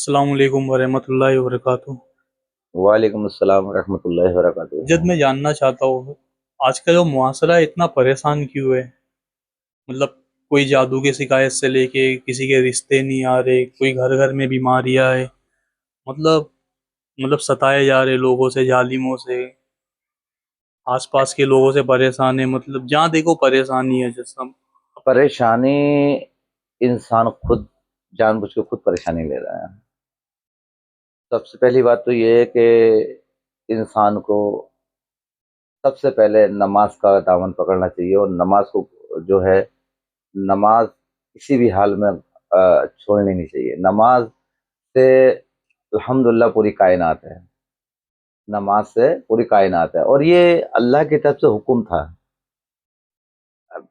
السلام علیکم ورحمۃ اللہ وبرکاتہ۔ وعلیکم السلام ورحمۃ اللہ وبرکاتہ۔ جد میں جاننا چاہتا ہوں آج کا جو معاشرہ ہے اتنا پریشان کیوں ہے؟ مطلب کوئی جادو کی شکایت سے لے کے کسی کے رشتے نہیں آ رہے، کوئی گھر گھر میں بیماریاں ہے، مطلب ستائے جا رہے لوگوں سے، ظالموں سے، آس پاس کے لوگوں سے پریشان ہے، مطلب جہاں دیکھو پریشانی ہے جیسا۔ پریشانی انسان خود جان بوجھ کے خود پریشانی لے رہا ہے۔ سب سے پہلی بات تو یہ ہے کہ انسان کو سب سے پہلے نماز کا دامن پکڑنا چاہیے، اور نماز کو جو ہے نماز کسی بھی حال میں چھوڑنی نہیں چاہیے۔ نماز سے الحمدللہ پوری کائنات ہے، نماز سے پوری کائنات ہے، اور یہ اللہ کی طرف سے حکم تھا۔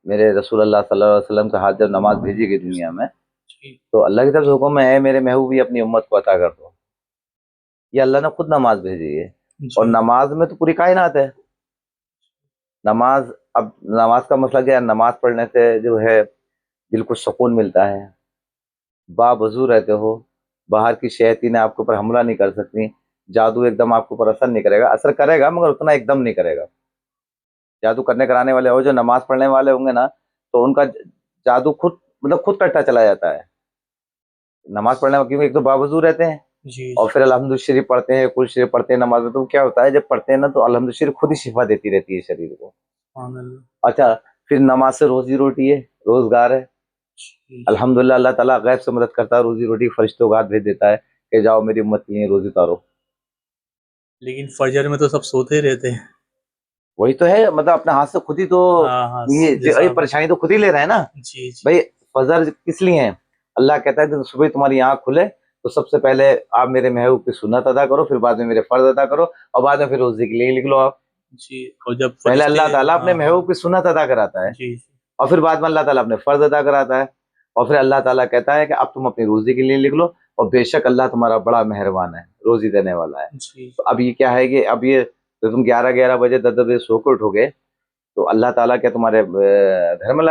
میرے رسول اللہ صلی اللہ علیہ وسلم کے ہاتھ جب نماز بھیجی گئی دنیا میں جی تو اللہ کی طرف سے حکم ہے میرے محبوبی اپنی امت کو عطا کر دو۔ یہ اللہ نے خود نماز بھیجی ہے، اور جی نماز میں تو پوری کائنات ہے۔ نماز، اب نماز کا مسئلہ کیا ہے؟ نماز پڑھنے سے جو ہے دل کو سکون ملتا ہے، باوضو رہتے ہو، باہر کی شیاطینیں آپ کے اوپر حملہ نہیں کر سکتی، جادو ایک دم آپ کے اوپر اثر نہیں کرے گا، اثر کرے گا مگر اتنا ایک دم نہیں کرے گا۔ جادو کرنے کرانے والے ہو جو نماز پڑھنے والے ہوں گے نا، تو ان کا جادو خود کٹتا چلا جاتا ہے۔ نماز پڑھنے والے کیونکہ ایک تو باوضو رہتے ہیں، جی اور پھر الحمد شریف پڑھتے ہیں، کل شریف پڑھتے ہیں نماز میں، تو کیا ہوتا ہے جب پڑھتے ہیں نا تو الحمد شریف خود ہی شفا دیتی رہتی ہے شریر کو۔ سبحان اللہ۔ اچھا، پھر نماز سے روزی روٹی ہے، روزگار ہے، جی الحمدللہ اللہ تعالیٰ غیب سے مدد کرتا ہے، روزی روٹی فرشتوں کا ہاتھ بھیج دیتا ہے کہ جاؤ میری امت کے لیے روزی اتارو۔ لیکن فجر میں تو سب سوتے رہتے ہیں۔ وہی تو ہے، مطلب اپنے ہاتھ سے خود ہی تو ہاں ہاں، یہ جیسا پریشانی تو خود ہی لے رہے ہیں نا جی جی بھائی۔ فجر کس لیے ہے؟ اللہ کہتا ہے کہ صبح تمہاری آنکھ کھلے تو سب سے پہلے آپ میرے محبوب کی سنت ادا کرو، پھر بعد میں میرے فرض ادا کرو، اور بعد میں پھر روزی کے لیے لکھ لو آپ۔ جی، اور جب پہلے فرشتے، اللہ تعالیٰ اپنے ہاں ہاں، محبوب کی سنت ادا کراتا ہے، جی اور پھر بعد میں اللہ تعالیٰ اپنے فرض ادا کراتا ہے، اور پھر اللہ تعالیٰ کہتا ہے کہ اب تم اپنی روزی کے لیے لکھ لو، اور بے شک اللہ تمہارا بڑا مہربان ہے، روزی دینے والا ہے۔ جی تو اب یہ کیا ہے کہ اب یہ جو تم 11 بجے 10 بجے سو کے اٹھو گے تو اللہ تعالیٰ کیا تمہارے گھر میں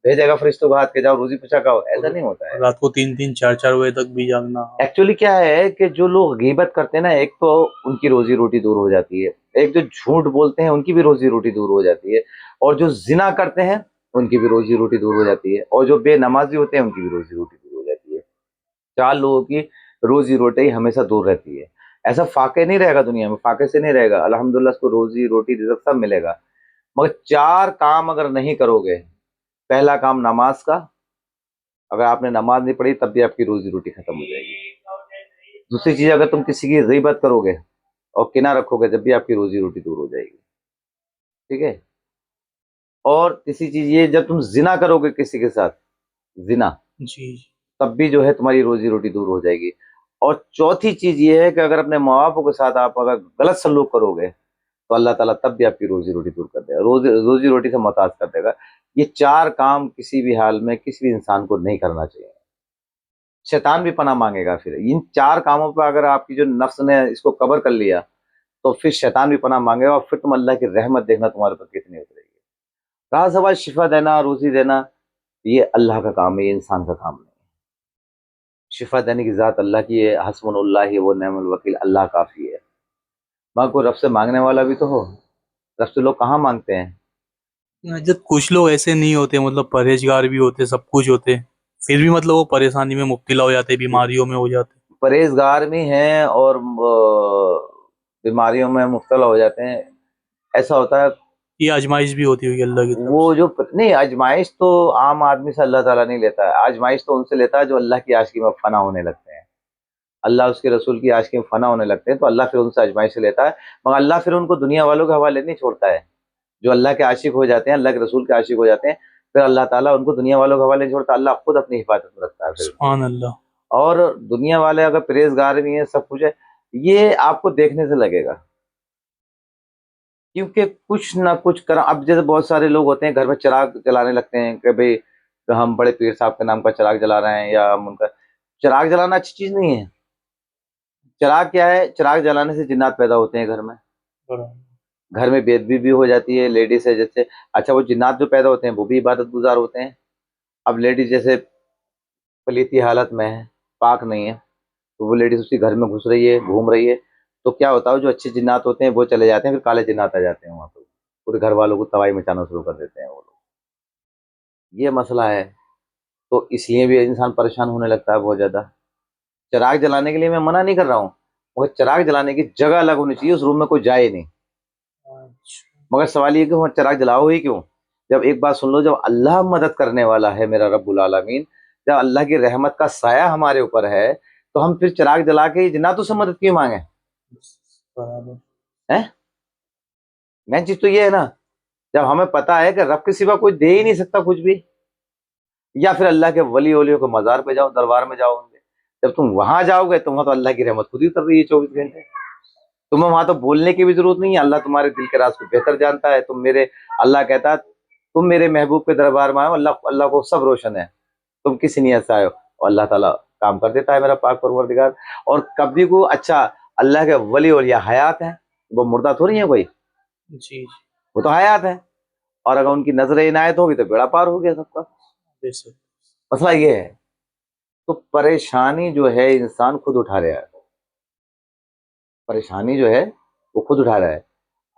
بھیجے گا فرشتوں کا ہاتھ کے جاؤ روزی پوچھا کھاؤ؟ ایسا اور نہیں ہوتا ہے۔ رات کو 3 3 4 4 بجے تک بھی جاگنا۔ ایکچولی کیا ہے کہ جو لوگ غیبت کرتے ہیں نا، ایک تو ان کی روزی روٹی دور ہو جاتی ہے، ایک جو جھوٹ بولتے ہیں ان کی بھی روزی روٹی دور ہو جاتی ہے، اور جو زنا کرتے ہیں ان کی بھی روزی روٹی دور ہو جاتی ہے، اور جو بے نمازی ہوتے ہیں ان کی بھی روزی روٹی دور ہو جاتی ہے۔ چار لوگوں کی روزی روٹی ہمیشہ دور رہتی ہے۔ ایسا فاقے نہیں رہے گا دنیا میں، فاقے سے نہیں رہے گا، الحمدللہ اس کو روزی روٹی رزق سب ملے گا، مگر چار کام اگر نہیں کرو گے۔ پہلا کام نماز کا، اگر آپ نے نماز نہیں پڑھی تب بھی آپ کی روزی روٹی ختم ہو جائے گی۔ دوسری چیز، اگر تم کسی کی غیبت کرو گے اور کینہ رکھو گے جب بھی آپ کی روزی روٹی دور ہو جائے گی، ٹھیک ہے۔ اور تیسری چیز یہ، جب تم زنا کرو گے کسی کے ساتھ، زنا، جی تب بھی جو ہے تمہاری روزی روٹی دور ہو جائے گی۔ اور چوتھی چیز یہ ہے کہ اگر اپنے ماں باپوں کے ساتھ آپ اگر غلط سلوک کرو گے تو اللہ تعالیٰ تب بھی آپ کی روزی روٹی دور کر دے گا، روزی روٹی سے محتاج کر دے گا۔ یہ چار کام کسی بھی حال میں کسی بھی انسان کو نہیں کرنا چاہیے، شیطان بھی پناہ مانگے گا۔ پھر ان چار کاموں پہ اگر آپ کی جو نفس نے اس کو کور کر لیا تو پھر شیطان بھی پناہ مانگے گا، اور پھر تم اللہ کی رحمت دیکھنا تمہارے پر کتنی اترے گی۔ رہا سوال شفا دینا، روزی دینا، یہ اللہ کا کام ہے، یہ انسان کا کام نہیں ہے۔ شفا دینے کی ذات اللہ کی ہے، حسبن اللہ و نعم الوکیل، اللہ کافی ہے۔ مگر کوئی رب سے مانگنے والا بھی تو ہو، رب سے لوگ کہاں مانگتے ہیں؟ جب کچھ لوگ ایسے نہیں ہوتے، مطلب پرہیزگار بھی ہوتے، سب کچھ ہوتے، پھر بھی مطلب وہ پریشانی میں مبتلا ہو جاتے، بیماریوں میں ہو جاتے۔ پرہیزگار بھی ہیں اور بیماریوں میں مبتلا ہو جاتے ہیں۔ ایسا ہوتا ہے، یہ آزمائش بھی ہوتی ہوگی اللہ کی طرف وہ سے۔ جو نہیں، آزمائش تو عام آدمی سے اللہ تعالیٰ نہیں لیتا ہے، آزمائش تو ان سے لیتا ہے جو اللہ کی عاشقی میں فنا ہونے لگتے ہیں، اللہ اس کے رسول کی عاشقی میں فنا ہونے لگتے ہیں، تو اللہ پھر ان سے آزمائش سے لیتا ہے، مگر اللہ پھر ان کو دنیا والوں کے حوالے نہیں چھوڑتا ہے۔ جو اللہ کے عاشق ہو جاتے ہیں، اللہ کے رسول کے عاشق ہو جاتے ہیں، پھر اللہ تعالیٰ ان کو دنیا والوں کے حوالے نہیں چھوڑتا، اللہ خود اپنی حفاظت میں رکھتا ہے پھر ان کو۔ سبحان اللہ۔ اور دنیا والے اگر پرہیزگار بھی ہیں، سب کچھ ہے، یہ آپ کو دیکھنے سے لگے گا، کیونکہ کچھ نہ کچھ کر، اب جیسے بہت سارے لوگ ہوتے ہیں گھر میں چراغ جلانے لگتے ہیں کہ بھئی ہم بڑے پیر صاحب کے نام کا چراغ جلا رہے ہیں، یا ہم ان کا چراغ جلانا اچھی چیز نہیں ہے۔ چراغ کیا ہے؟ چراغ جلانے سے جنات پیدا ہوتے ہیں گھر میں، گھر میں بے ادبی بھی ہو جاتی ہے، لیڈیز ہے جیسے، اچھا وہ جنات جو پیدا ہوتے ہیں وہ بھی عبادت گزار ہوتے ہیں۔ اب لیڈیز جیسے پلیتی حالت میں ہے، پاک نہیں ہے، تو وہ لیڈیز اسی گھر میں گھس رہی ہے, گھوم رہی ہے, تو کیا ہوتا ہے جو اچھے جنات ہوتے ہیں وہ چلے جاتے ہیں, پھر کالے جنات آ جاتے ہیں وہاں پہ, پورے گھر والوں کو تباہی مچانا شروع کر دیتے ہیں وہ لوگ. یہ مسئلہ ہے. تو اس لیے بھی انسان پریشان ہونے لگتا ہے بہت زیادہ. چراغ جلانے کے لیے میں منع نہیں کر رہا ہوں, مگر چراغ جلانے کی جگہ الگ ہونی چاہیے, اس روم میں کوئی جائے نہیں. مگر سوال یہ کہ وہاں چراغ جلاؤ ہی کیوں؟ جب ایک بات سن لو, جب اللہ مدد کرنے والا ہے میرا رب العالمین, جب اللہ کی رحمت کا سایہ ہمارے اوپر ہے, تو ہم پھر چراغ جلا کے جناتوں سے مدد کیوں مانگیں؟ مین چیز تو یہ ہے نا, جب ہمیں پتا ہے کہ رب کے سوا کوئی دے ہی نہیں سکتا کچھ بھی. یا پھر اللہ کے ولی ولیوں کو مزار پہ جاؤ, دربار میں جاؤ ان کے, جب تم وہاں جاؤ گے تو وہاں تو اللہ کی رحمت خود ہی کر رہی ہے 24 گھنٹے. تمہیں وہاں تو بولنے کی بھی ضرورت نہیں ہے, اللہ تمہارے دل کے راز کو بہتر جانتا ہے. اللہ کہتا ہے تم میرے محبوب کے دربار میں آؤ, اللہ کو سب روشن ہے, تم کس نیت سے آئے ہو, اور اللہ تعالیٰ کام کر دیتا ہے میرا پاک پروردگار. اور کبھی کو اچھا اللہ کے ولی اولیاء حیات ہیں, وہ مردہ تھوڑی ہیں کوئی, جی وہ تو حیات ہیں, اور اگر ان کی نظر عنایت ہوگی تو بیڑا پار ہو گیا سب کا. مسئلہ یہ ہے. تو پریشانی جو ہے انسان خود اٹھا رہا ہے, پریشانی جو ہے وہ خود اٹھا رہا ہے,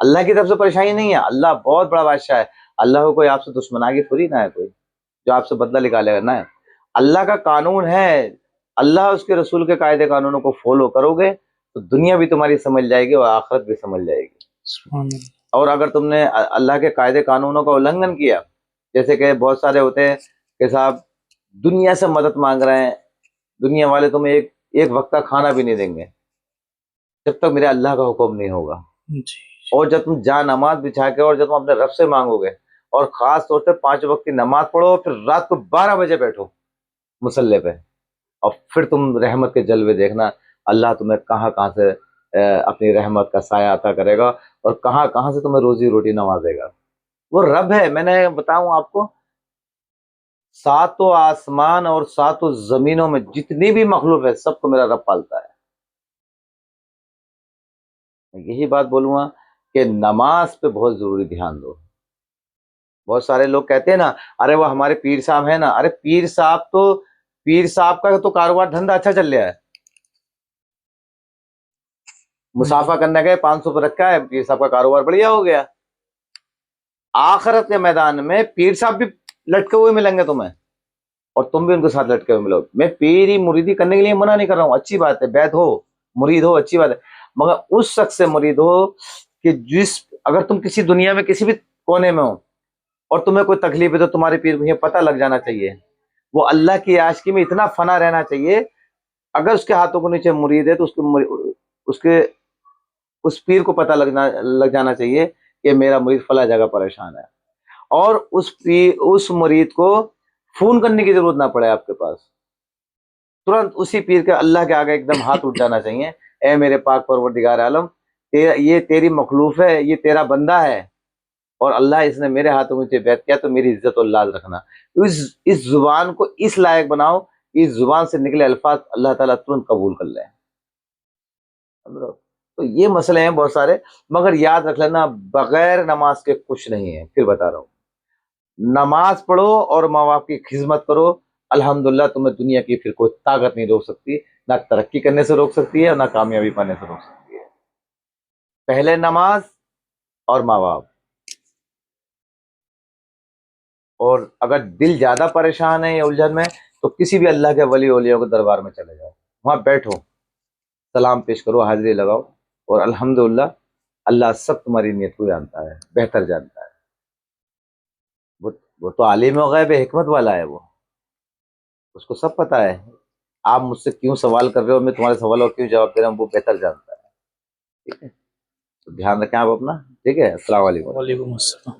اللہ کی طرف سے پریشانی نہیں ہے. اللہ بہت بڑا بادشاہ ہے, اللہ کو کوئی آپ سے دشمناگی تھوڑی نہ ہے کوئی جو آپ سے بدلہ نکالے گا, نہ ہے. اللہ کا قانون ہے, اللہ اس کے رسول کے قاعدے قانونوں کو فالو کرو گے تو دنیا بھی تمہاری سمجھ جائے گی اور آخرت بھی سمجھ جائے گی. اور اگر تم نے اللہ کے قاعدے قانونوں کا النگھن کیا, جیسے کہ بہت سارے ہوتے ہیں کہ صاحب دنیا سے مدد مانگ رہے ہیں, دنیا والے تمہیں ایک وقت کا کھانا بھی نہیں دیں گے جب تک میرے اللہ کا حکم نہیں ہوگا. اور جب تم جا نماز بچھا کے اور جب تم اپنے رب سے مانگو گے, اور خاص طور سے 5 وقت کی نماز پڑھو, پھر رات کو 12 بجے بیٹھو مصلی پہ, اور پھر تم رحمت کے جلوے دیکھنا, اللہ تمہیں کہاں کہاں سے اپنی رحمت کا سایہ عطا کرے گا, اور کہاں کہاں سے تمہیں روزی روٹی نوازے گا. وہ رب ہے. میں نے بتاؤں آپ کو, 7 آسمان اور 7 زمینوں میں جتنی بھی مخلوق ہے سب کو میرا رب پالتا ہے. یہی بات بولوں گا کہ نماز پہ بہت ضروری دھیان دو. بہت سارے لوگ کہتے ہیں نا, ارے وہ ہمارے پیر صاحب ہیں نا, ارے پیر صاحب کا تو کاروبار دھندا اچھا چل رہا ہے, مسافہ کرنے گئے 500 پہ رکھا ہے, پیر صاحب کا کاروبار بڑھیا ہو گیا. آخرت کے میدان میں پیر صاحب بھی لٹکے ہوئے ملیں گے تمہیں, اور تم بھی ان کے ساتھ لٹکے ہوئے ملو. میں پیری مریدی کرنے کے لیے منع نہیں کر رہا ہوں, اچھی بات ہے, بیعت ہو, مرید ہو, اچھی بات ہے, مگر اس شخص سے مرید ہو کہ اگر تم کسی دنیا میں کسی بھی کونے میں ہو اور تمہیں کوئی تکلیف ہے تو تمہارے پیر کو یہ پتہ لگ جانا چاہیے, وہ اللہ کی عاشقی میں اتنا فنا رہنا چاہیے, اگر اس کے ہاتھوں کو نیچے مرید ہے تو اس پیر کو پتہ لگ جانا چاہیے کہ میرا مرید فلاں جگہ پریشان ہے, اور اس مرید کو فون کرنے کی ضرورت نہ پڑے آپ کے پاس, ترنت اسی پیر کے اللہ کے آگے ایک دم ہاتھ اٹھ جانا چاہیے, اے میرے پاک پروردگار عالم, یہ تیری مخلوق ہے, یہ تیرا بندہ ہے, اور اللہ اس نے میرے ہاتھوں میں بیعت کیا تو میری عزت اور لاز رکھنا. اس زبان کو اس لائق بناؤ, اس زبان سے نکلے الفاظ اللہ تعالیٰ ترنت قبول کر لیں. تو یہ مسئلے ہیں بہت سارے, مگر یاد رکھ لینا بغیر نماز کے کچھ نہیں ہے. پھر بتا رہا ہوں, نماز پڑھو اور ماں باپ کی خدمت کرو, الحمدللہ تمہیں دنیا کی پھر کوئی طاقت نہیں روک سکتی, نہ ترقی کرنے سے روک سکتی ہے اور نہ کامیابی پانے سے روک سکتی ہے. پہلے نماز اور ماں باپ. اور اگر دل زیادہ پریشان ہے یا الجھن میں تو کسی بھی اللہ کے ولی اولیاء کے دربار میں چلے جاؤ, وہاں بیٹھو, سلام پیش کرو, حاضری لگاؤ, اور الحمدللہ اللہ سب تمہاری نیت کو جانتا ہے, بہتر جانتا ہے. وہ تو عالم غیب حکمت والا ہے, وہ اس کو سب پتا ہے. آپ مجھ سے کیوں سوال کر رہے ہو, میں تمہارے سوالوں کو کیوں جواب دے رہا ہوں, وہ بہتر جانتا ہے. ٹھیک ہے, تو دھیان رکھیں آپ اپنا. ٹھیک ہے, السلام علیکم. وعلیکم السلام.